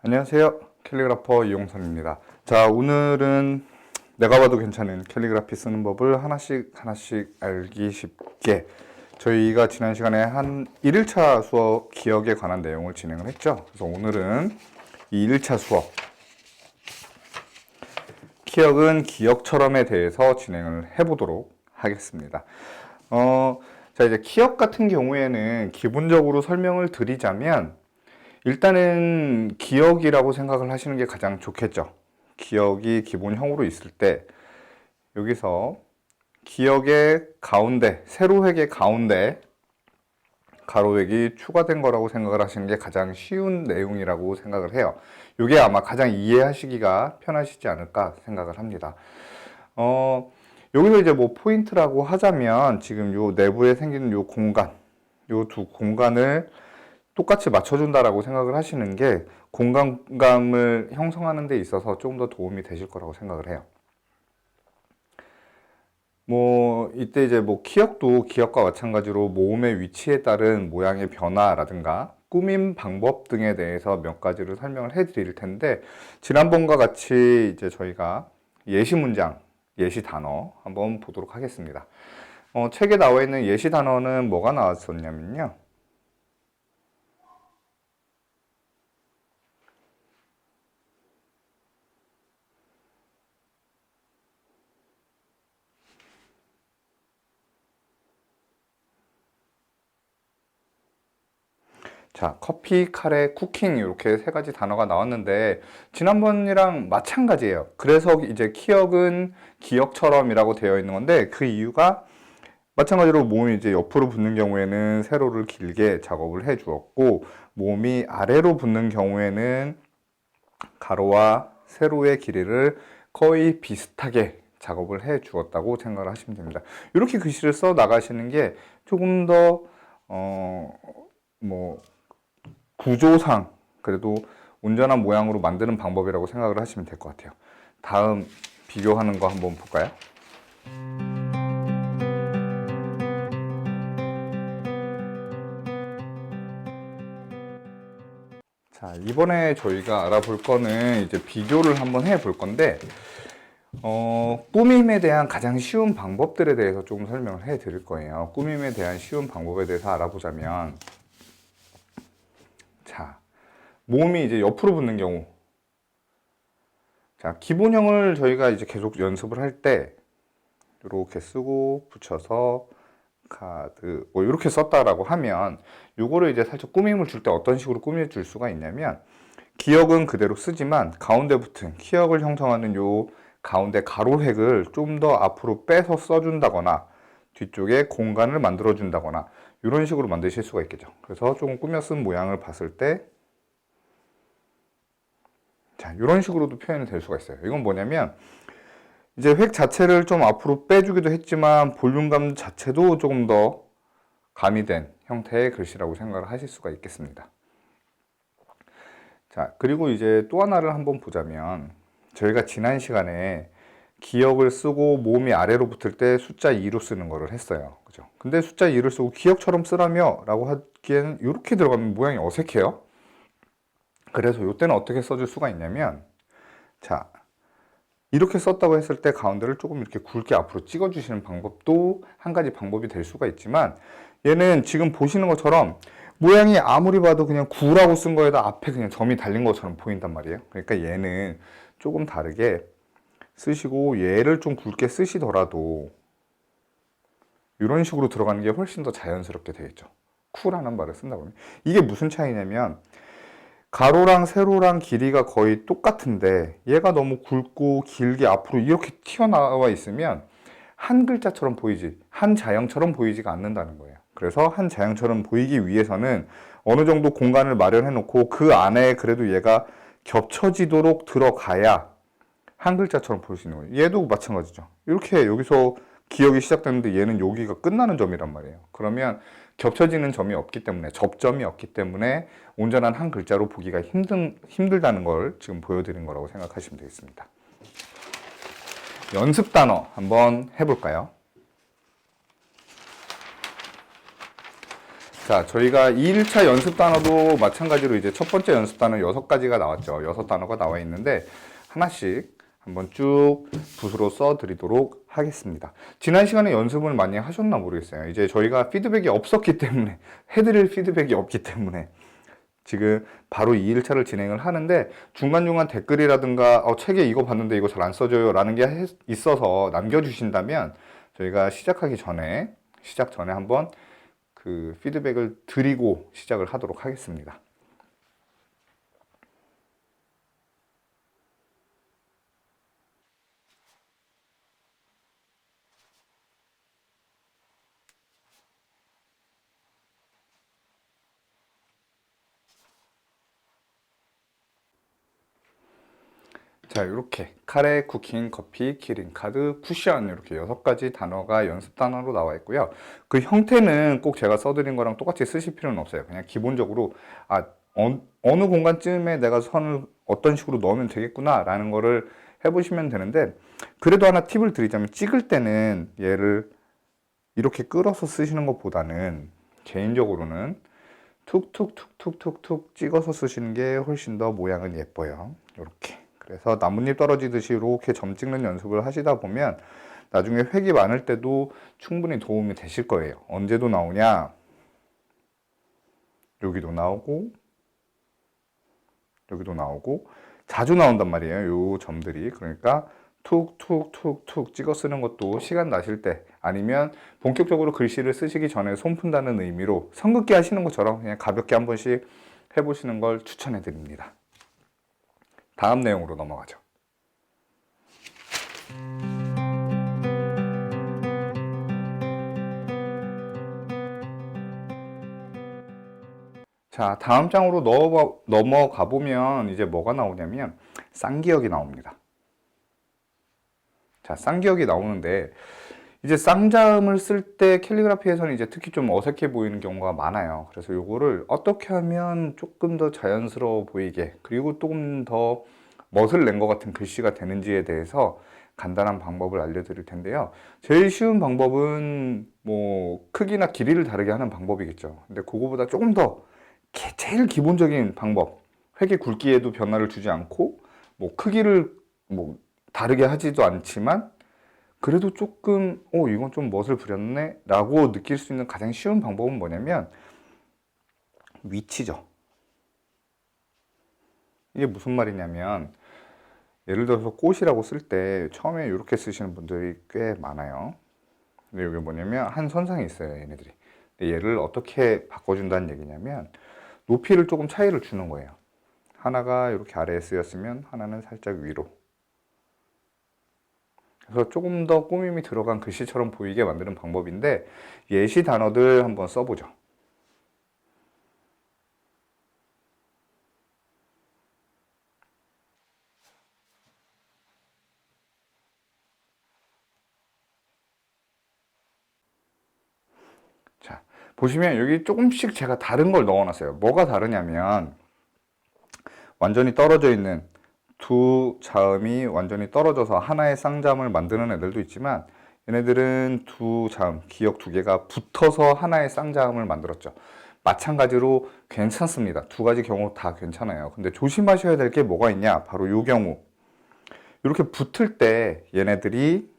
안녕하세요. 캘리그라퍼 이용선입니다. 자, 오늘은 내가 봐도 괜찮은 캘리그라피 쓰는 법을 하나씩 알기 쉽게 저희가 지난 시간에 한 1일차 수업 기억에 관한 내용을 진행을 했죠. 그래서 오늘은 이 1일차 수업 기억은 기억처럼에 대해서 진행을 해보도록 하겠습니다. 자, 이제 기억 같은 경우에는 기본적으로 설명을 드리자면 일단은 기억이라고 생각을 하시는 게 가장 좋겠죠. 기억이 기본형으로 있을 때 여기서 기억의 가운데, 세로획의 가운데 가로획이 추가된 거라고 생각을 하시는 게 가장 쉬운 내용이라고 생각을 해요. 이게 아마 가장 이해하시기가 편하시지 않을까 생각을 합니다. 여기서 이제 뭐 포인트라고 하자면 지금 요 내부에 생기는 요 공간, 요 두 공간을 똑같이 맞춰준다라고 생각을 하시는 게 공간감을 형성하는 데 있어서 조금 더 도움이 되실 거라고 생각을 해요. 뭐 이때 이제 뭐 기억도 기억과 마찬가지로 모음의 위치에 따른 모양의 변화라든가 꾸밈 방법 등에 대해서 몇 가지를 설명을 해 드릴 텐데 지난번과 같이 이제 저희가 예시 문장, 예시 단어 한번 보도록 하겠습니다. 책에 나와 있는 예시 단어는 뭐가 나왔었냐면요. 자, 커피, 카레, 쿠킹 이렇게 세 가지 단어가 나왔는데 지난번이랑 마찬가지예요. 그래서 이제 기억은 기억처럼이라고 되어 있는 건데 그 이유가 마찬가지로 몸이 이제 옆으로 붙는 경우에는 세로를 길게 작업을 해 주었고 몸이 아래로 붙는 경우에는 가로와 세로의 길이를 거의 비슷하게 작업을 해 주었다고 생각을 하시면 됩니다. 이렇게 글씨를 써 나가시는 게 조금 더 뭐 구조상 그래도 온전한 모양으로 만드는 방법이라고 생각을 하시면 될 것 같아요. 다음 비교하는 거 한번 볼까요? 자, 이번에 저희가 알아볼 거는 이제 비교를 한번 해 볼 건데 꾸밈에 대한 가장 쉬운 방법들에 대해서 조금 설명을 해 드릴 거예요. 꾸밈에 대한 쉬운 방법에 대해서 알아보자면 자, 몸이 이제 옆으로 붙는 경우 자, 기본형을 저희가 이제 계속 연습을 할 때 이렇게 쓰고 붙여서 카드 뭐 이렇게 썼다라고 하면 요거를 이제 살짝 꾸밈을 줄 때 어떤 식으로 꾸며 줄 수가 있냐면 기억은 그대로 쓰지만 가운데 붙은 기억을 형성하는 요 가운데 가로획을 좀 더 앞으로 빼서 써준다거나 뒤쪽에 공간을 만들어 준다거나 이런 식으로 만드실 수가 있겠죠. 그래서 조금 꾸며 쓴 모양을 봤을 때 자, 이런 식으로도 표현이 될 수가 있어요. 이건 뭐냐면 이제 획 자체를 좀 앞으로 빼주기도 했지만 볼륨감 자체도 조금 더 가미된 형태의 글씨라고 생각을 하실 수가 있겠습니다. 자, 그리고 이제 또 하나를 한번 보자면 저희가 지난 시간에 기억을 쓰고 몸이 아래로 붙을 때 숫자 2로 쓰는 거를 했어요. 그죠? 근데 숫자 2를 쓰고 기억처럼 쓰라며 라고 하기에는 이렇게 들어가면 모양이 어색해요. 그래서 이때는 어떻게 써줄 수가 있냐면 자, 이렇게 썼다고 했을 때 가운데를 조금 이렇게 굵게 앞으로 찍어주시는 방법도 한 가지 방법이 될 수가 있지만 얘는 지금 보시는 것처럼 모양이 아무리 봐도 그냥 9라고 쓴 거에다 앞에 그냥 점이 달린 것처럼 보인단 말이에요. 그러니까 얘는 조금 다르게 쓰시고 얘를 좀 굵게 쓰시더라도 이런 식으로 들어가는 게 훨씬 더 자연스럽게 되겠죠. 쿠라는 말을 쓴다 보면 이게 무슨 차이냐면 가로랑 세로랑 길이가 거의 똑같은데 얘가 너무 굵고 길게 앞으로 이렇게 튀어나와 있으면 한 글자처럼 보이지 한 자형처럼 보이지가 않는다는 거예요. 그래서 한 자형처럼 보이기 위해서는 어느 정도 공간을 마련해 놓고 그 안에 그래도 얘가 겹쳐지도록 들어가야 한 글자처럼 보일 수 있는 거예요. 얘도 마찬가지죠. 이렇게 여기서 기억이 시작되는데 얘는 여기가 끝나는 점이란 말이에요. 그러면 겹쳐지는 점이 없기 때문에 접점이 없기 때문에 온전한 한 글자로 보기가 힘들다는 걸 지금 보여드린 거라고 생각하시면 되겠습니다. 연습 단어 한번 해볼까요? 자, 저희가 2일차 연습 단어도 마찬가지로 이제 첫 번째 연습 단어 6가지가 나왔죠. 6단어가 나와 있는데 하나씩 한번 쭉 붓으로 써 드리도록 하겠습니다. 지난 시간에 연습을 많이 하셨나 모르겠어요. 이제 저희가 피드백이 없었기 때문에, 해드릴 피드백이 없기 때문에 지금 바로 2일차를 진행을 하는데 중간중간 댓글이라든가 책에 이거 봤는데 이거 잘 안 써져요 라는 게 있어서 남겨주신다면 저희가 시작 전에 한번 그 피드백을 드리고 시작을 하도록 하겠습니다. 자, 이렇게 카레, 쿠킹, 커피, 키링, 카드, 쿠션 이렇게 6가지 단어가 연습 단어로 나와 있고요. 그 형태는 꼭 제가 써드린 거랑 똑같이 쓰실 필요는 없어요. 그냥 기본적으로 어느 공간쯤에 내가 선을 어떤 식으로 넣으면 되겠구나 라는 거를 해보시면 되는데, 그래도 하나 팁을 드리자면 찍을 때는 얘를 이렇게 끌어서 쓰시는 것보다는 개인적으로는 툭툭툭툭툭툭 찍어서 쓰시는 게 훨씬 더 모양은 예뻐요. 이렇게. 그래서 나뭇잎 떨어지듯이 이렇게 점 찍는 연습을 하시다 보면 나중에 획이 많을 때도 충분히 도움이 되실 거예요. 언제도 나오냐? 여기도 나오고 여기도 나오고 자주 나온단 말이에요. 요 점들이. 그러니까 툭툭툭툭 찍어 쓰는 것도 시간 나실 때, 아니면 본격적으로 글씨를 쓰시기 전에 손 푼다는 의미로 선긋기 하시는 것처럼 그냥 가볍게 한 번씩 해보시는 걸 추천해 드립니다. 다음 내용으로 넘어가죠. 자, 다음 장으로 넘어가 보면 이제 뭐가 나오냐면 쌍기역이 나옵니다. 자, 쌍기역이 나오는데 이제 쌍자음을 쓸 때 캘리그라피에서는 이제 특히 좀 어색해 보이는 경우가 많아요. 그래서 요거를 어떻게 하면 조금 더 자연스러워 보이게, 그리고 조금 더 멋을 낸 것 같은 글씨가 되는지에 대해서 간단한 방법을 알려드릴 텐데요. 제일 쉬운 방법은 뭐 크기나 길이를 다르게 하는 방법이겠죠. 근데 그거보다 조금 더 제일 기본적인 방법, 획의 굵기에도 변화를 주지 않고 뭐 크기를 뭐 다르게 하지도 않지만 그래도 조금 이건 좀 멋을 부렸네 라고 느낄 수 있는 가장 쉬운 방법은 뭐냐면 위치죠. 이게 무슨 말이냐면, 예를 들어서 꽃이라고 쓸 때 처음에 이렇게 쓰시는 분들이 꽤 많아요. 근데 이게 뭐냐면 한 선상에 있어요, 얘네들이. 근데 얘를 어떻게 바꿔준다는 얘기냐면 높이를 조금 차이를 주는 거예요. 하나가 이렇게 아래에 쓰였으면 하나는 살짝 위로. 그래서 조금 더 꾸밈이 들어간 글씨처럼 보이게 만드는 방법인데, 예시 단어들 한번 써보죠. 자, 보시면 여기 조금씩 제가 다른 걸 넣어놨어요. 뭐가 다르냐면 완전히 떨어져 있는 두 자음이 완전히 떨어져서 하나의 쌍자음을 만드는 애들도 있지만, 얘네들은 두 자음, 기역 두 개가 붙어서 하나의 쌍자음을 만들었죠. 마찬가지로 괜찮습니다. 두 가지 경우 다 괜찮아요. 근데 조심하셔야 될 게 뭐가 있냐? 바로 이 경우. 이렇게 붙을 때 얘네들이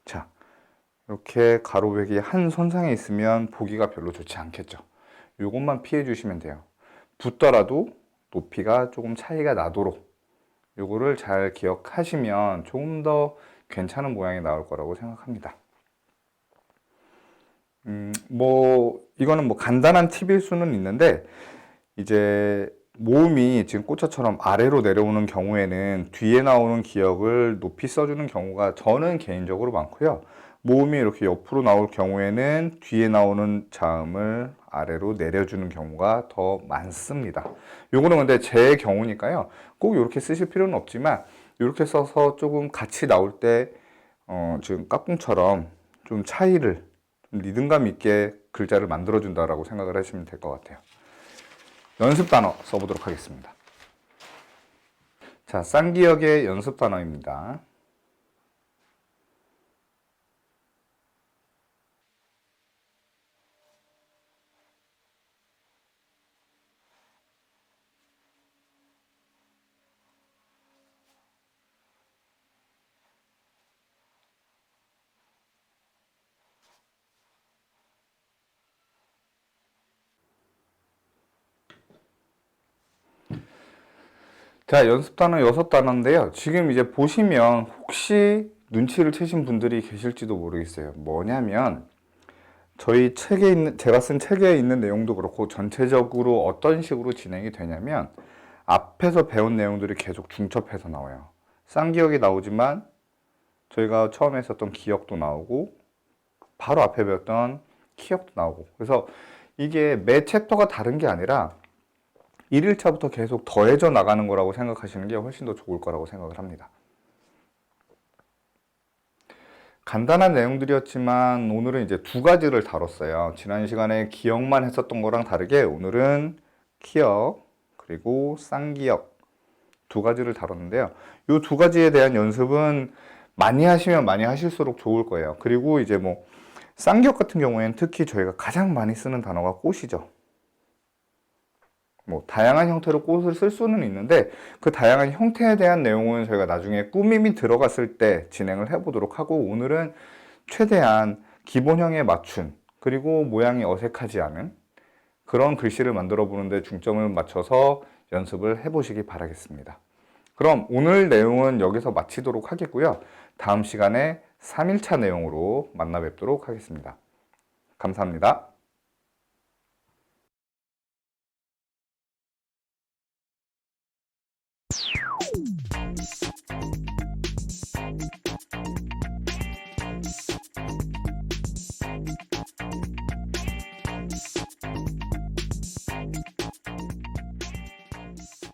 자, 이렇게 가로백이 한 선상에 있으면 보기가 별로 좋지 않겠죠. 이것만 피해 주시면 돼요. 붙더라도 높이가 조금 차이가 나도록 요거를 잘 기억하시면 조금 더 괜찮은 모양이 나올 거라고 생각합니다. 이거는 뭐 간단한 팁일 수는 있는데, 이제 모음이 지금 꽃차처럼 아래로 내려오는 경우에는 뒤에 나오는 기역을 높이 써주는 경우가 저는 개인적으로 많고요. 모음이 이렇게 옆으로 나올 경우에는 뒤에 나오는 자음을 아래로 내려주는 경우가 더 많습니다. 요거는 근데 제 경우니까요. 꼭 이렇게 쓰실 필요는 없지만 이렇게 써서 조금 같이 나올 때 지금 까꿍처럼 좀 차이를 좀 리듬감 있게 글자를 만들어 준다라고 생각을 하시면 될 것 같아요. 연습 단어 써보도록 하겠습니다. 자, 쌍기역의 연습 단어입니다. 자, 연습 단어 6단어인데요. 지금 이제 보시면 혹시 눈치를 채신 분들이 계실지도 모르겠어요. 뭐냐면 저희 책에 있는, 제가 쓴 책에 있는 내용도 그렇고 전체적으로 어떤 식으로 진행이 되냐면 앞에서 배운 내용들이 계속 중첩해서 나와요. 쌍기역이 나오지만 저희가 처음에 했었던 기역도 나오고 바로 앞에 배웠던 키역도 나오고, 그래서 이게 매 챕터가 다른 게 아니라 1일차부터 계속 더해져 나가는 거라고 생각하시는 게 훨씬 더 좋을 거라고 생각을 합니다. 간단한 내용들이었지만 오늘은 이제 두 가지를 다뤘어요. 지난 시간에 기역만 했었던 거랑 다르게 오늘은 키역 그리고 쌍기역 두 가지를 다뤘는데요. 이 두 가지에 대한 연습은 많이 하시면 많이 하실수록 좋을 거예요. 그리고 이제 뭐 쌍기역 같은 경우에는 특히 저희가 가장 많이 쓰는 단어가 꽃이죠. 뭐 다양한 형태로 꽃을 쓸 수는 있는데 그 다양한 형태에 대한 내용은 저희가 나중에 꾸밈이 들어갔을 때 진행을 해보도록 하고, 오늘은 최대한 기본형에 맞춘 그리고 모양이 어색하지 않은 그런 글씨를 만들어 보는데 중점을 맞춰서 연습을 해보시기 바라겠습니다. 그럼 오늘 내용은 여기서 마치도록 하겠고요. 다음 시간에 3일차 내용으로 만나 뵙도록 하겠습니다. 감사합니다.